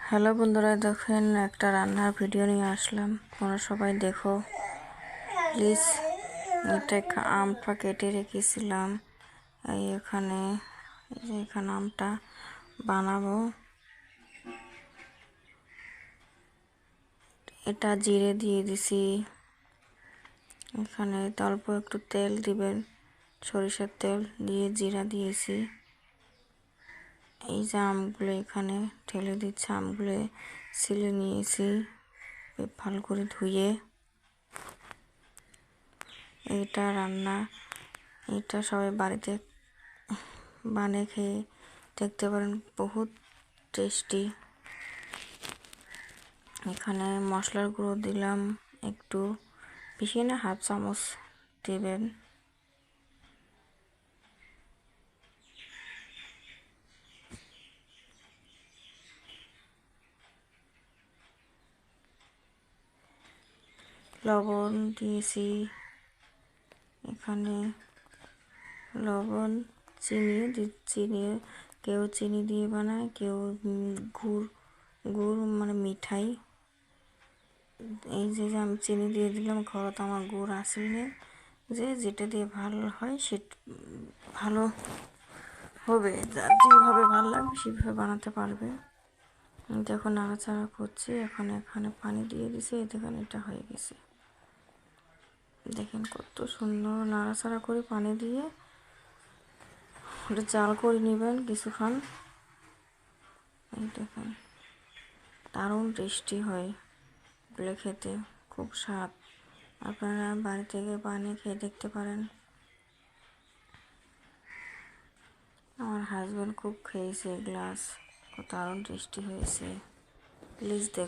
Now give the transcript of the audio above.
Hello বন্ধুরা, দেখেন একটা রান্নার ভিডিও নিয়ে আসলাম। তোমরা সবাই দেখো প্লিজ। এটা আমটা কেটে রেখেছিলাম এখানে, এখানে আমটা বানাবো। এটা জিরে দিয়ে দিছি, এখানে অল্প একটু তেল দিবেন, সরিষার তেল দিয়ে জিরা দিয়েছি। এই যে আমগুলো এখানে ঢেলে দিচ্ছে, আমগুলো ছিলে নিয়েছি ভালো করে ধুয়ে। এটা রান্না, এটা সবাই বাড়িতে বানিয়ে খেয়ে দেখতে পারেন, বহুত টেস্টি। এখানে মশলার গুঁড়ো দিলাম একটু, বেশি না, 1/2 চামচ দেবেন। লবণ দিয়েছি এখানে, লবণ, চিনি, কেউ চিনি দিয়ে বানায়, কেউ গুড় মানে মিঠাই। এই যে আমি চিনি দিয়ে দিলাম, ঘরত আমার গুড় আসেনি, যেটা দিয়ে ভালো হয় সেটা ভালো হবে, যার যেভাবে ভালো লাগবে সেভাবে বানাতে পারবে। দেখো নাড়াচাড়া করছি, এখানে পানি দিয়ে দিছি, দেখেন এটা হয়ে গেছে। দেখেন কত সুন্দর নাড়াচাড়া করে পানি দিয়ে ওটা জাল করে নেবেন কিছুক্ষণ। এই দেখেন দারুণ টেস্টি হয়, এগুলো খেতে খুব স্বাদ। আপনারা বাড়ি থেকে বানিয়ে খেয়ে দেখতে পারেন। আমার হাজব্যান্ড খুব খেয়েছে, গ্লাস দারুণ টেস্টি হয়েছে। প্লিজ দেখ।